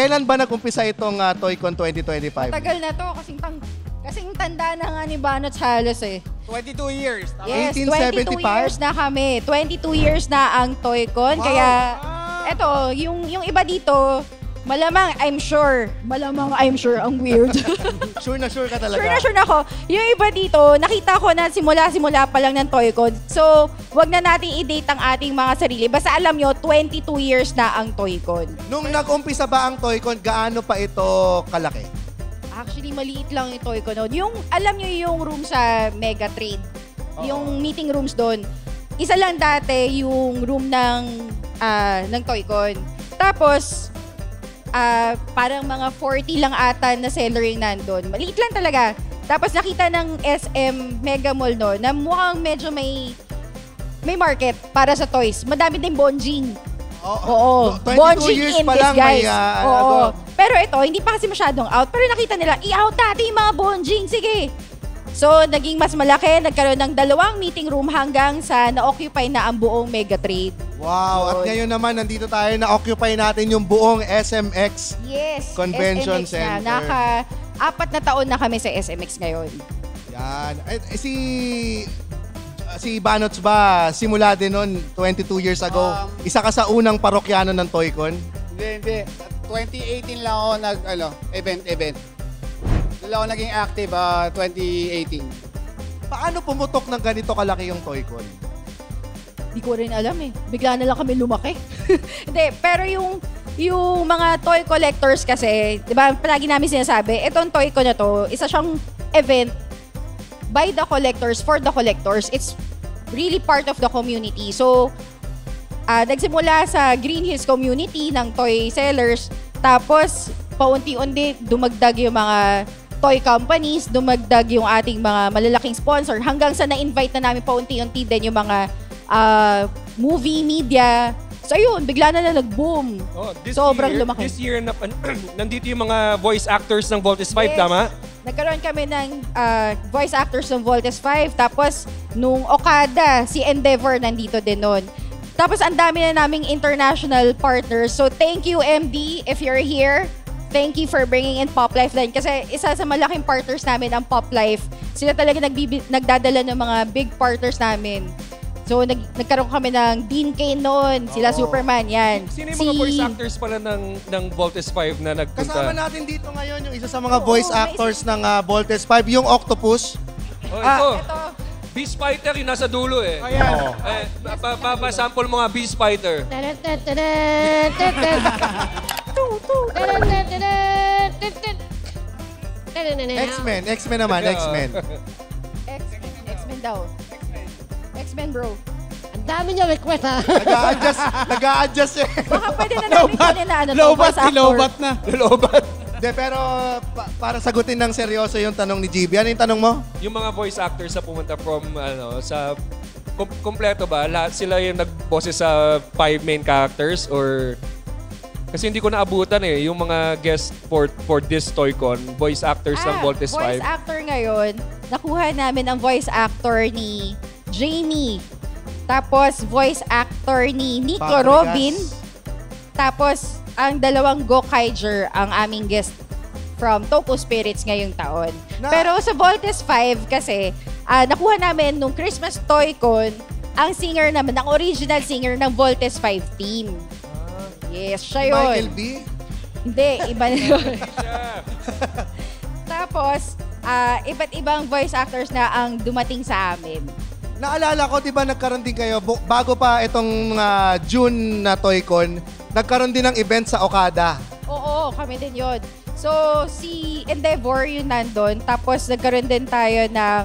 Kailan ba nag-umpisa itong Toycon 2025? Tagal na to, kasing tanda na nga ni Banots halos eh. 22 years. Tama? Yes, 1875? 22 years na kami. 22 years na ang Toycon. Wow. Kaya, eto, yung iba dito, malamang I'm sure, ang weird. Sure na ka talaga. Sure na ako. Yung iba dito, nakita ko na simula pa lang ng Toycon. So, wag na natin i-date ang ating mga sarili. Basta alam nyo, 22 years na ang Toycon. Nung nag-umpisa ba ang Toycon, gaano pa ito kalaki? Actually, maliit lang yung Toycon noon. Yung, alam nyo yung room sa Mega Trade. Yung meeting rooms doon. Isa lang dati yung room ng Toycon. Tapos, parang mga 40 lang ata na seller yung nandun. Maliit lang talaga. Tapos nakita ng SM Mega Mall no, na mukhang medyo may market para sa toys. Madami din bonjing. Oo. 22 Bonjing years in pa this, lang guys. may Oo. Pero ito, hindi pa kasi masyadong out. Pero nakita nila, i-out natin yung mga bonjing. Sige. So, naging mas malaki. Nagkaroon ng 2 meeting room hanggang sa na-occupy na ang buong Mega Trade. Wow. At ngayon naman, nandito tayo na-occupy natin yung buong SMX. Yes. Convention SMX Center. Na. 4 na taon na kami sa SMX ngayon. Yan. Si Banots ba, simula din noon, 22 years ago, isa ka sa unang parokyano ng Toycon? Hindi. 2018 lang ako event. Doon ako naging active 2018. Paano pumutok ng ganito kalaki yung Toycon? Hindi ko rin alam eh. Bigla na lang kami lumaki. Hindi, pero yung mga toy collectors kasi, di ba, palagi namin sinasabi, itong Toycon na to, isa siyang event by the collectors, for the collectors. It's really part of the community. So, nagsimula sa Green Hills community ng toy sellers, tapos paunti-unti dumagdag yung mga toy companies, dumagdag yung ating mga malalaking sponsor, hanggang sa na-invite na namin paunti-unti din yung mga movie, media. So yun, bigla na nag-boom. Sobrang lumaki. This year, nandito yung mga voice actors ng Voltes 5, Yes. tama? Nagkaroon kami ng voice actors ng Voltes 5. Tapos, nung Okada, si Endeavor nandito din nun. Tapos, ang dami na naming international partners. So, thank you, MD, if you're here. Thank you for bringing in Pop Life din. Kasi isa sa malaking partners namin ang Pop Life. Sila talaga nagdadala ng mga big partners namin. So, nagkaroon kami ng Dean Cain noon, sila Superman, yan. Sino yung mga voice actors pala ng Voltes 5 na nagpunta? Kasama natin dito ngayon yung isa sa mga voice actors ng Voltes 5, yung Octopus. Ito. Ito. Beast Fighter, yung nasa dulo eh. Ayan. Papasample mo nga, Beast Fighter. X-Men naman, X-Men. X-Men daw. X-Men, bro. Ang dami niya request, ha? Nag-a-adjust eh. Baka pwede na namin kunin na Lobat, voice actor. lobat na. Lobat. De, pero para sagutin ng seryoso yung tanong ni GB, ano yung tanong mo? Yung mga voice actors na pumunta from, sa... Kompleto ba? Lahat sila yung nagboses sa 5 main characters or... Kasi hindi ko naabutan eh, yung mga guest for this Toycon, voice actors ng Voltes 5. Voice actor ngayon, nakuha namin ang voice actor ni Jamie. Tapos, voice actor ni Nico Fabregas. Robin. Tapos, ang 2 Gokaiger ang aming guest from Topo Spirits ngayong taon. Pero sa Voltes 5 kasi, nakuha namin nung Christmas Toycon, ang singer naman, ang original singer ng Voltes 5 team. Yes, siya yun. Michael B? Hindi, iba na yun. Tapos, iba't ibang voice actors na ang dumating sa amin. Naalala ko, di ba nagkaroon din kayo, bago pa itong June na Toycon, nagkaroon din ng event sa Okada. Oo, kami din yun. So, si Endeavor yung nandun. Tapos, nagkaroon din tayo ng...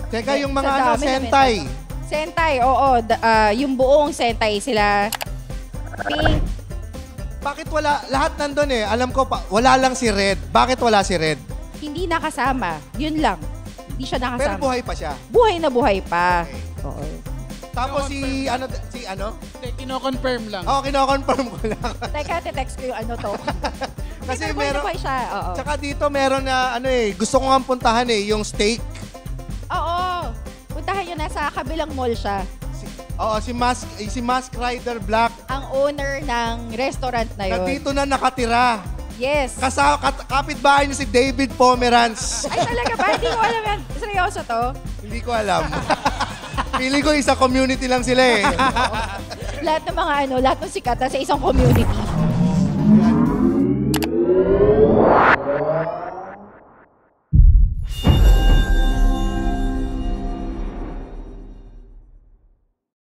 Teka, yung mga Sa dami Sentai. Sentai, oo. Yung buong Sentai sila. Pink. Bakit wala, lahat nandun eh. Alam ko, wala lang si Red. Bakit wala si Red? Hindi nakasama. Yun lang. Hindi siya nakasama. Pero buhay pa siya. Buhay na buhay pa. Okay. Oo. Tapos si ano? Hindi, kino-confirm lang. Oo, kino-confirm ko lang. Teka, text ko yung ano to. Kasi Pero buhay na buhay siya. Oo. Tsaka dito meron na gusto ko nga puntahan yung steak. Oo. Puntahan nyo, nasa kabilang mall siya. Oo, si Mask Rider Black. Ang owner ng restaurant na Na yun. dito na nakatira. Yes. Kapitbahay niya si David Pomeranz. Ay, talaga ba? Hindi ko alam yan. Seryoso to? Hindi ko alam. Pili ko isa community lang sila eh. Lahat ng mga lahat ng sikat sa isang community.